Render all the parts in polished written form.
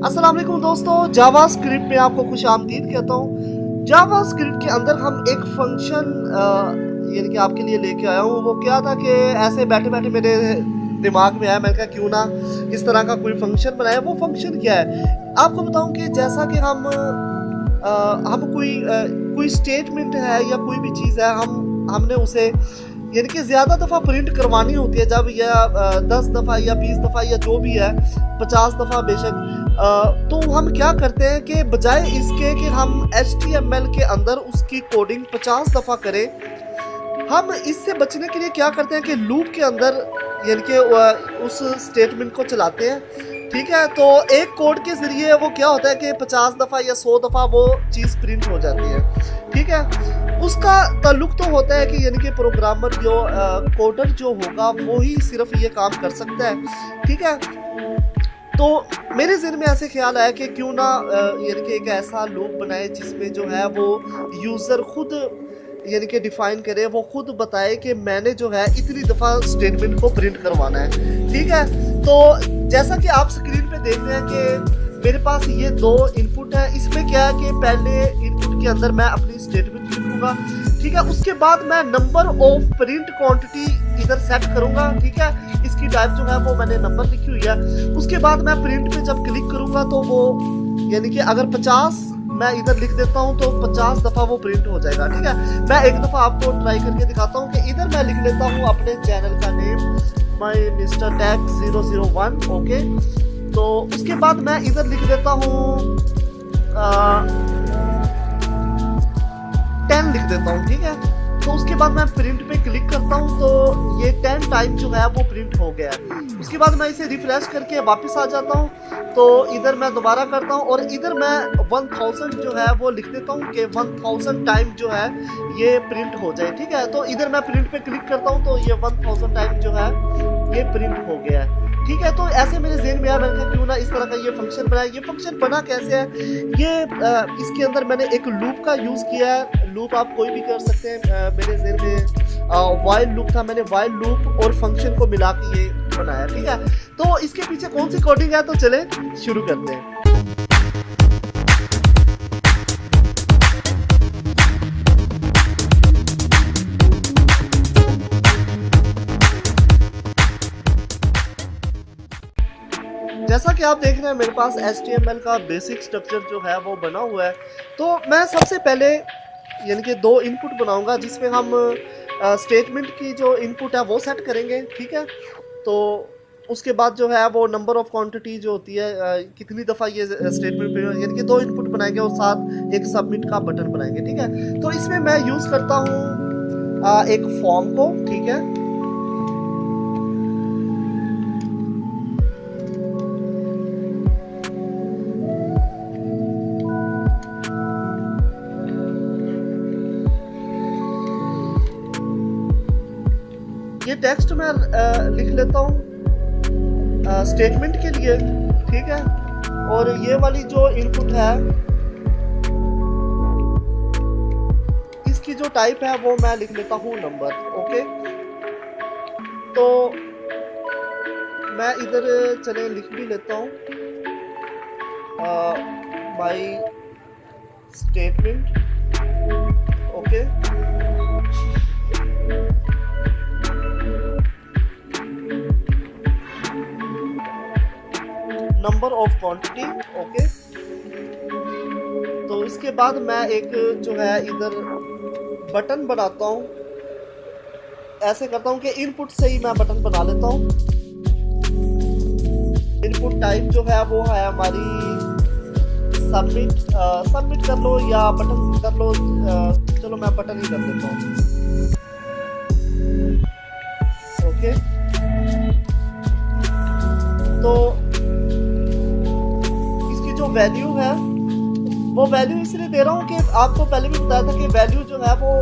अस्सलाम वालेकुम दोस्तों, जावा स्क्रिप्ट में आपको खुशामदीद कहता हूँ। जावा स्क्रिप्ट के अंदर हम एक फंक्शन यानी कि आपके लिए लेके आया हूँ। वो क्या था कि ऐसे बैठे बैठे मेरे दिमाग में आया, मैंने कहा क्यों ना इस तरह का कोई फंक्शन बनाया। वो फंक्शन क्या है आपको बताऊँ कि जैसा कि हम कोई स्टेटमेंट है या कोई भी चीज़ है, हमने उसे यानी कि ज़्यादा दफ़ा प्रिंट करवानी होती है, जब या 10 दफ़ा या 20 दफ़ा या जो भी है 50 दफ़ा बेशक, तो हम क्या करते हैं कि बजाय इसके कि हम HTML के अंदर उसकी कोडिंग 50 दफ़ा करें, हम इससे बचने के लिए क्या करते हैं कि लूप के अंदर यानी कि उस स्टेटमेंट को चलाते हैं। ठीक है, तो एक कोड के ज़रिए वो क्या होता है कि 50 दफ़ा या 100 दफ़ा वो चीज़ प्रिंट हो जाती है। ठीक है, उसका ताल्लुक तो होता है कि यानी कि प्रोग्रामर जो कोडर जो होगा वो ही सिर्फ ये काम कर सकता है। ठीक है, तो मेरे ज़हन में ऐसे ख्याल आया कि क्यों ना यानी कि एक ऐसा लूप बनाए जिसमें जो है वो यूज़र खुद यानी कि डिफ़ाइन करे, वो खुद बताए कि मैंने जो है इतनी दफ़ा स्टेटमेंट को प्रिंट करवाना है। ठीक है, तो जैसा कि आप स्क्रीन पे देख रहे हैं कि मेरे पास ये 2 इनपुट है। इसमें क्या है कि पहले इनपुट के अंदर मैं अपनी स्टेटमेंट लिखूंगा। ठीक है, उसके बाद मैं नंबर ऑफ प्रिंट क्वांटिटी इधर सेट करूंगा। ठीक है, इसकी टाइप जो है वो मैंने नंबर लिखी हुई है। उसके बाद मैं प्रिंट पे जब क्लिक करूंगा तो वो यानी कि अगर 50 मैं इधर लिख देता हूं तो 50 दफ़ा वो प्रिंट हो जाएगा। ठीक है, मैं एक दफ़ा आपको ट्राई करके दिखाता हूं कि इधर मैं लिख लेता हूं अपने चैनल का name my mister tag 001। Okay, तो उसके बाद मैं इधर लिख देता हूँ 10 लिख देता हूँ। ठीक है, तो उसके बाद मैं प्रिंट पे क्लिक करता हूँ तो ये 10 टाइम जो है वो प्रिंट हो गया है। उसके बाद मैं इसे रिफ्रेश करके वापस आ जाता हूँ, तो इधर मैं दोबारा करता हूँ और इधर मैं 1000 जो है वो लिख देता हूँ कि 1000 टाइम जो है ये प्रिंट हो जाए। ठीक है, तो इधर मैं प्रिंट पे क्लिक करता हूँ तो ये 1000 टाइम जो है ये प्रिंट हो गया है। ठीक है, तो ऐसे मेरे ज़हन में आया, मैंने कहा क्यों ना इस तरह का ये फंक्शन बनाया। ये फंक्शन बना कैसे है, ये इसके अंदर मैंने एक लूप का यूज़ किया है। लूप आप कोई भी कर सकते हैं, मेरे ज़हन में वाइल लूप था, मैंने वाइल लूप और फंक्शन को मिला के ये बनाया। ठीक है, तो इसके पीछे कौन सी कोडिंग है, तो चले शुरू करते हैं। जैसा कि आप देख रहे हैं मेरे पास HTML का बेसिक स्ट्रक्चर जो है वो बना हुआ है। तो मैं सबसे पहले यानी कि 2 इनपुट बनाऊंगा जिसमें हम स्टेटमेंट की जो इनपुट है वो सेट करेंगे। ठीक है, तो उसके बाद जो है वो नंबर ऑफ क्वांटिटी जो होती है, कितनी दफ़ा ये स्टेटमेंट यानी कि 2 इनपुट बनाएंगे और साथ एक सबमिट का बटन बनाएंगे। ठीक है, तो इसमें मैं यूज़ करता हूँ एक फॉर्म को। ठीक है, ये टेक्स्ट मैं लिख लेता हूँ स्टेटमेंट के लिए। ठीक है, और ये वाली जो इनपुट है इसकी जो टाइप है वो मैं लिख लेता हूँ नंबर। ओके, तो मैं इधर चले लिख भी लेता हूँ my statement. Okay, number of quantity. Okay, तो इसके बाद मैं एक जो है इधर बटन बनाता हूँ। ऐसे करता हूँ कि इनपुट से ही मैं बटन बना लेता हूँ। इनपुट टाइप जो है वो है हमारी सबमिट कर लो या बटन कर लो। चलो मैं बटन ही कर देता हूँ। ओके, तो वैल्यू है वो वैल्यू इसलिए दे रहा हूँ कि आपको पहले भी बताया था कि वैल्यू जो है वो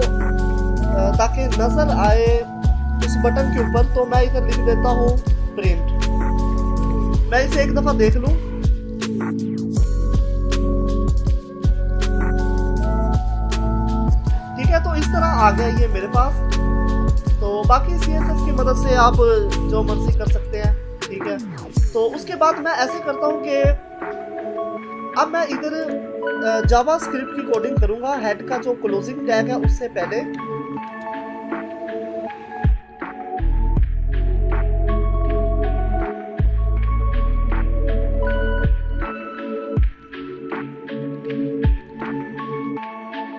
ताकि नजर आए उस बटन के ऊपर, तो मैं इधर लिख देता हूँ प्रिंट। मैं इसे एक दफा देख लूं। ठीक है, तो इस तरह आ गया ये मेरे पास। तो बाकी CSS की मदद से आप जो मर्जी कर सकते हैं। ठीक है, तो उसके बाद मैं ऐसे करता हूँ कि अब मैं इधर जावा स्क्रिप्ट की कोडिंग करूंगा। हेड का जो क्लोजिंग टैग है उससे पहले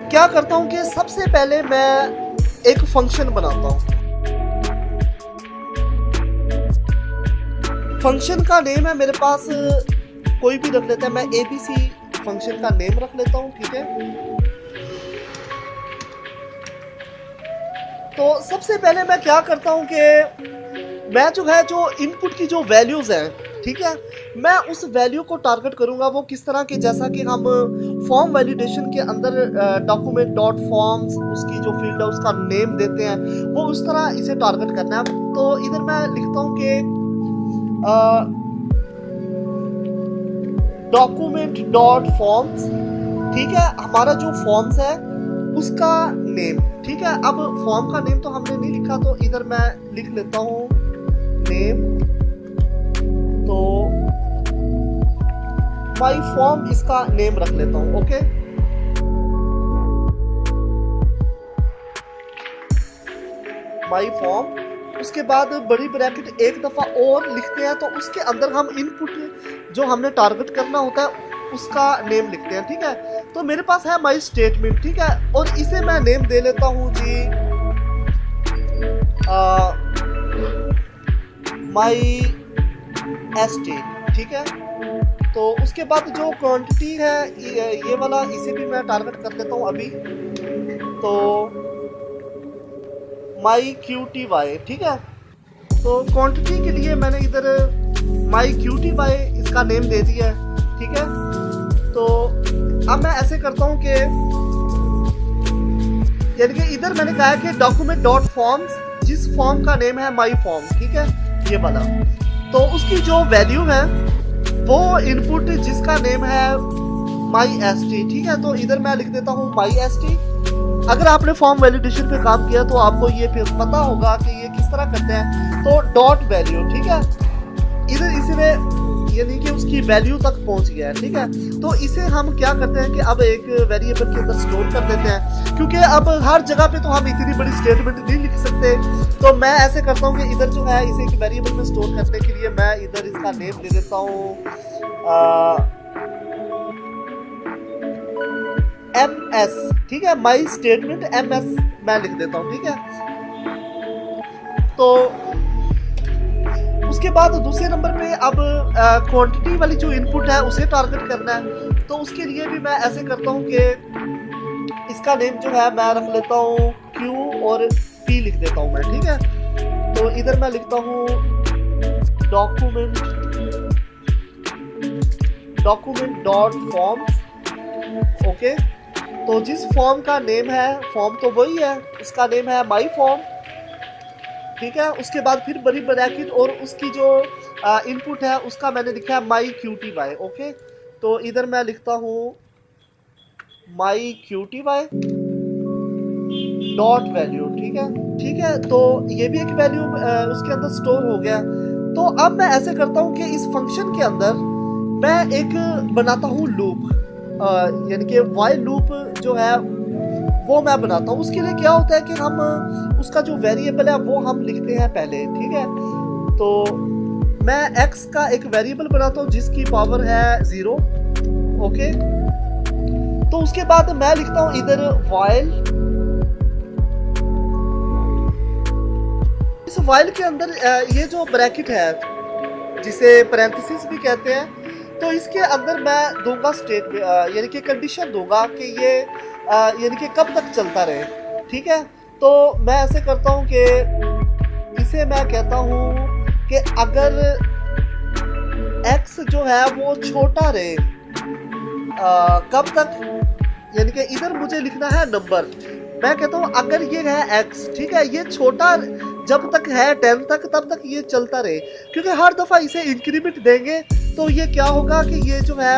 क्या करता हूं कि सबसे पहले मैं एक फंक्शन बनाता हूं। फंक्शन का नेम है मेरे पास, कोई भी रख लेता है, मैं ABC फंक्शन का नेम रख लेता हूं, ठीक है। तो सबसे पहले मैं क्या करता हूं कि मैं जो है जो इनपुट की जो वैल्यूज हैं, ठीक है, मैं उस वैल्यू को टारगेट करूंगा। वो किस तरह के, जैसा कि हम फॉर्म वैलिडेशन के अंदर डॉक्यूमेंट डॉट फॉर्म्स उसकी जो फील्ड है उसका नेम देते हैं, वो उस तरह इसे टारगेट करना है। तो इधर मैं लिखता हूं कि डॉक्यूमेंट डॉट फॉर्म्स, ठीक है, हमारा जो फॉर्म्स है उसका नेम, ठीक है। अब फॉर्म का नेम तो हमने नहीं लिखा, तो इधर मैं लिख लेता हूं नेम, तो माई फॉर्म इसका नेम रख लेता हूं, ओके। माई फॉर्म, उसके बाद बड़ी ब्रैकेट एक दफा और लिखते हैं, तो उसके अंदर हम इनपुट जो हमने टारगेट करना होता है उसका नेम लिखते हैं, ठीक है। तो मेरे पास है माई स्टेटमेंट, ठीक है, और इसे मैं नेम दे लेता हूं जी माई ST, ठीक है। तो उसके बाद जो क्वांटिटी है ये वाला, इसे भी मैं टारगेट कर देता हूं अभी, तो माई QTY, ठीक है। तो क्वांटिटी के लिए मैंने इधर माई QTY इसका नेम दे दिया है, ठीक है। तो अब मैं ऐसे करता हूं कि यानी कि इधर मैंने कहा है कि डॉक्यूमेंट डॉट फॉर्म्स, जिस फॉर्म का नेम है माई फॉर्म, ठीक है, ये वाला, तो उसकी जो वैल्यू है वो इनपुट जिसका नेम है माई ST, ठीक है। तो इधर मैं लिख देता हूं माई ST। अगर आपने फॉर्म वैलिडेशन पे काम किया तो आपको ये पता होगा कि ये किस तरह करते हैं। तो डॉट वैल्यू, ठीक है, इधर इसने यानी कि उसकी वैल्यू तक पहुंच गया है, ठीक है। तो इसे हम क्या करते हैं कि अब एक वेरिएबल के अंदर स्टोर कर देते हैं, क्योंकि अब हर जगह पे तो हम इतनी बड़ी स्टेटमेंट नहीं लिख सकते। तो मैं ऐसे करता हूं कि इधर जो है इसे एक वेरिएबल में स्टोर करने के लिए मैं इधर इसका नेम दे देता हूं MS, ठीक है, माई स्टेटमेंट MS मैं लिख देता हूं, ठीक है। तो उसके बाद दूसरे नंबर पे अब क्वांटिटी वाली जो इनपुट है उसे टारगेट करना है। तो उसके लिए भी मैं ऐसे करता हूं कि इसका नेम जो है मैं रख लेता हूं Q और P लिख देता हूं मैं, ठीक है। तो इधर मैं लिखता हूं डॉक्यूमेंट डॉट फॉर्म्स, ओके। तो जिस फॉर्म का नेम है, फॉर्म तो वही है, उसका नेम है माई फॉर्म, ठीक है। उसके बाद फिर बड़ी ब्रैकेट और उसकी जो इनपुट है उसका मैंने लिखा है माई QTY, ओके। तो इधर मैं लिखता हूं माई QTY डॉट वैल्यू, ठीक है, ठीक है। तो ये भी एक वैल्यू उसके अंदर स्टोर हो गया। तो अब मैं ऐसे करता हूं कि इस फंक्शन के अंदर मैं एक बनाता हूं लूप, यानी कि वाइल लूप जो है वो मैं बनाता हूँ। उसके लिए क्या होता है कि हम उसका जो वेरिएबल है वो हम लिखते हैं पहले, ठीक है। तो मैं x का एक वेरिएबल बनाता हूँ जिसकी पावर है 0, ओके। तो उसके बाद मैं लिखता हूँ इधर वाइल, इस वाइल के अंदर ये जो ब्रैकेट है जिसे पैरेंथेसिस भी कहते हैं, तो इसके अंदर मैं दूंगा स्टेट यानी कि कंडीशन दूंगा कि ये यानी कि कब तक चलता रहे, ठीक है। तो मैं ऐसे करता हूं कि इसे मैं कहता हूं कि अगर x जो है वो छोटा रहे कब तक, यानी कि इधर मुझे लिखना है नंबर। मैं कहता हूं अगर ये है x, ठीक है, ये छोटा जब तक है 10 तक तब तक ये चलता रहे, क्योंकि हर दफा इसे इंक्रीमेंट देंगे तो ये क्या होगा कि ये जो है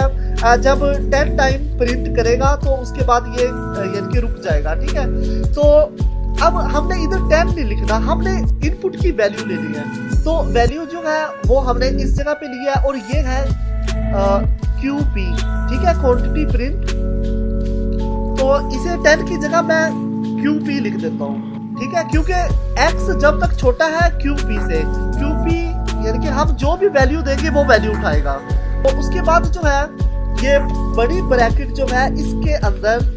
जब 10 टाइम प्रिंट करेगा तो उसके बाद ये यानी कि रुक जाएगा, ठीक है। तो अब हमने इधर 10 नहीं लिखना, हमने इनपुट की वैल्यू लेनी है। तो वैल्यू जो है वो हमने इस जगह पे लिया है और ये है QP, ठीक है, क्वांटिटी प्रिंट। तो इसे 10 की जगह मैं QP लिख देता हूँ, ठीक है, क्योंकि x जब तक छोटा है QP से, QP यानी कि हम जो भी वैल्यू देंगे वो वैल्यू उठाएगा। तो उसके बाद जो है ये बड़ी ब्रैकेट जो है इसके अंदर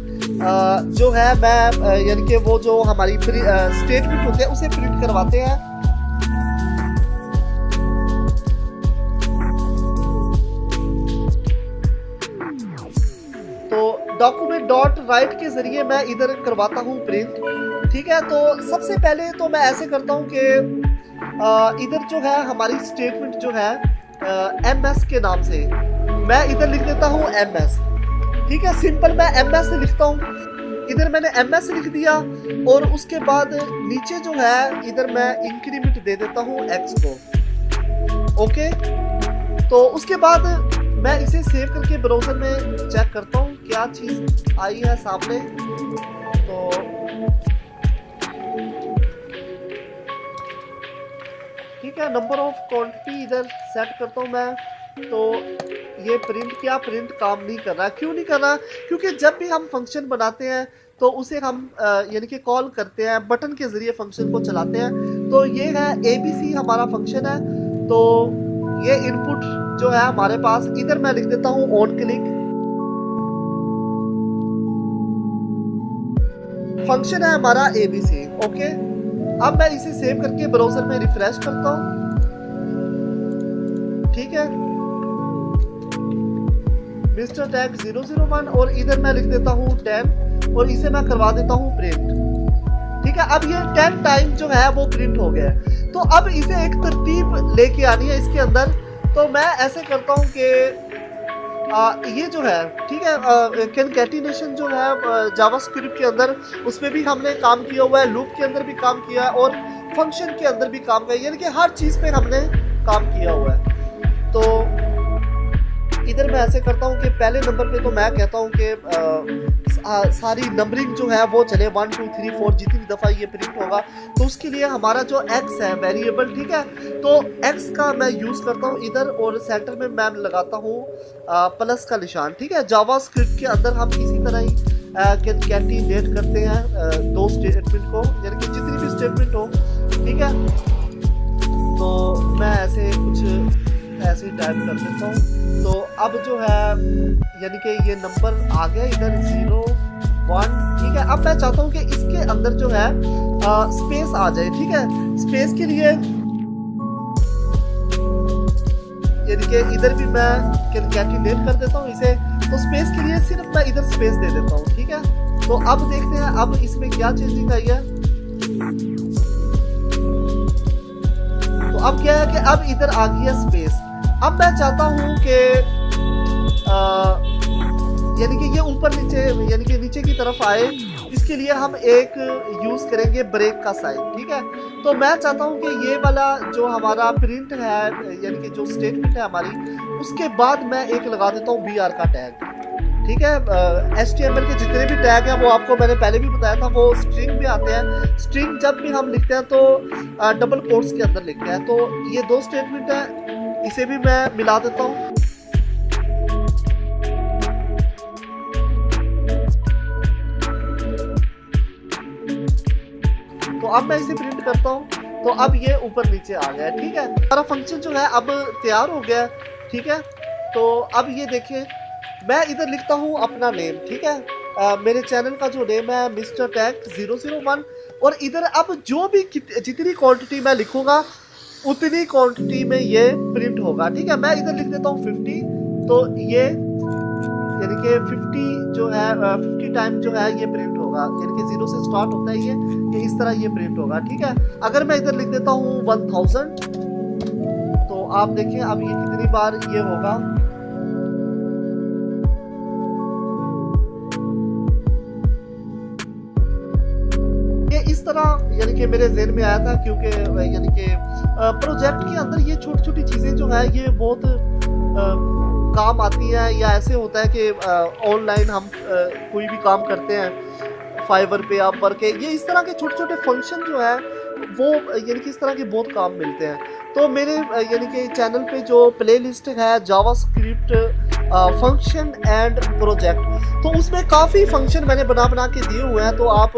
जो है मैं यानी कि वो जो हमारी स्टेटमेंट होते हैं उसे प्रिंट करवाते हैं। तो डॉक्यूमेंट डॉट राइट के जरिए मैं इधर करवाता हूँ प्रिंट, ठीक है। तो सबसे पहले तो मैं ऐसे करता हूँ कि इधर जो है हमारी स्टेटमेंट जो है MS के नाम से मैं इधर लिख देता हूँ MS, ठीक है, सिंपल मैं MS से लिखता हूँ। इधर मैंने MS लिख दिया और उसके बाद नीचे जो है इधर मैं इंक्रीमेंट दे देता हूँ X को, ओके। तो उसके बाद मैं इसे सेव करके ब्राउज़र में चेक करता हूँ क्या चीज़ आई है सामने। तो ठीक है, नंबर ऑफ क्वांटिटी इधर सेट करता हूँ मैं। तो ये प्रिंट काम नहीं कर रहा। क्यों नहीं कर रहा? क्योंकि जब भी हम फंक्शन बनाते हैं तो उसे हम यानी कि कॉल करते हैं, बटन के ज़रिए फंक्शन को चलाते हैं। तो ये है ABC हमारा फंक्शन है। तो ये इनपुट जो है हमारे पास, इधर मैं लिख देता हूँ ऑन क्लिक। फंक्शन है हमारा ABC, ओके। अब मैं इसे सेव करके ब्राउज़र में रिफ्रेश करता हूँ, ठीक है, मिस्टर टैग 001 और इधर मैं लिख देता हूँ 10 और इसे मैं करवा देता हूँ प्रिंट, ठीक है। अब ये 10 टाइम जो है वो प्रिंट हो गया है। तो अब इसे एक तरतीब लेके आनी है इसके अंदर। तो मैं ऐसे करता हूँ कि ये जो है, ठीक है, कॉन्कैटिनेशन जो है जावास्क्रिप्ट के अंदर, उसमें भी हमने काम किया हुआ है, लूप के अंदर भी काम किया है और फंक्शन के अंदर भी काम किया है, यानी कि हर चीज़ पे हमने काम किया हुआ है। तो इधर मैं ऐसे करता हूँ कि पहले नंबर पे तो मैं कहता हूँ कि सारी नंबरिंग जो है वो चले 1 2 3 4 जितनी दफ़ा ये प्रिंट होगा। तो उसके लिए हमारा जो x है वेरिएबल, ठीक है, तो x का मैं यूज़ करता हूँ इधर और सेंटर में मैं लगाता हूँ प्लस का निशान, ठीक है। जावास्क्रिप्ट के अंदर हम इसी तरह ही कॉन्कैटिनेट करते हैं दो स्टेटमेंट को, यानी कि जितनी भी स्टेटमेंट हो, ठीक है। तो मैं ऐसे कुछ ऐसे ही टाइप कर देता हूँ। तो अब जो है यानी कि ये नंबर आ गया इधर 0 1, ठीक है। अब मैं चाहता हूँ कि इसके अंदर जो है स्पेस आ जाए, ठीक है। स्पेस के लिए यानी कि इधर भी मैं कॉन्कैटिनेट कर देता हूँ इसे। तो स्पेस के लिए सिर्फ मैं इधर स्पेस दे देता हूँ, ठीक है। तो अब देखते हैं अब इसमें क्या चेंजिंग आई है। तो अब क्या है कि अब इधर आ गया स्पेस। अब मैं चाहता हूँ कि यानी कि ये ऊपर नीचे यानी कि नीचे की तरफ आए। इसके लिए हम एक यूज़ करेंगे ब्रेक का साइन, ठीक है। तो मैं चाहता हूँ कि ये वाला जो हमारा प्रिंट है यानी कि जो स्टेटमेंट है हमारी, उसके बाद मैं एक लगा देता हूँ BR का टैग, ठीक है। HTML के जितने भी टैग हैं वो आपको मैंने पहले भी बताया था, वो स्ट्रिंग में आते हैं। स्ट्रिंग जब भी हम लिखते हैं तो डबल कोट्स के अंदर लिखते हैं। तो ये दो स्टेटमेंट है, इसे भी मैं मिला देता हूँ। तो अब मैं इसे प्रिंट करता हूँ। तो अब ये ऊपर नीचे आ गया, ठीक है। हमारा फंक्शन जो है अब तैयार हो गया, ठीक है। तो अब ये देखिए, मैं इधर लिखता हूँ अपना नेम, ठीक है। मेरे चैनल का जो नेम है मिस्टर टैग 001 और इधर अब जो भी जितनी क्वांटिटी मैं लिखूंगा उतनी क्वांटिटी में ये प्रिंट होगा, ठीक है। मैं इधर लिख देता हूँ 50। तो ये यानी कि 50 जो है 50 टाइम जो है ये प्रिंट होगा, यानी कि 0 से स्टार्ट होता है ये इस तरह ये प्रिंट होगा, ठीक है। अगर मैं इधर लिख देता हूँ 1000 तो आप देखिए अब ये कितनी बार ये होगा। इस तरह यानी कि मेरे ज़हन में आया था, क्योंकि यानी कि प्रोजेक्ट के अंदर ये छोटी छोटी चीज़ें जो है ये बहुत काम आती हैं। या ऐसे होता है कि ऑनलाइन हम कोई भी काम करते हैं, फाइवर पे आप वर्क है, ये इस तरह के छोटे छोटे फंक्शन जो है वो यानी कि इस तरह के बहुत काम मिलते हैं। तो मेरे यानी कि चैनल पे जो प्लेलिस्ट है जावास्क्रिप्ट फंक्शन एंड प्रोजेक्ट, तो उसमें काफ़ी फंक्शन मैंने बना के दिए हुए हैं, तो आप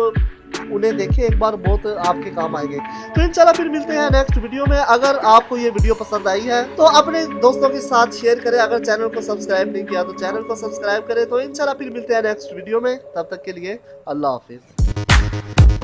उन्हें देखें एक बार, बहुत आपके काम आएंगे। तो इंशाल्लाह फिर मिलते हैं नेक्स्ट वीडियो में। अगर आपको ये वीडियो पसंद आई है तो अपने दोस्तों के साथ शेयर करें। अगर चैनल को सब्सक्राइब नहीं किया तो चैनल को सब्सक्राइब करें। तो इंशाल्लाह फिर मिलते हैं नेक्स्ट वीडियो में, तब तक के लिए अल्लाह हाफिज़।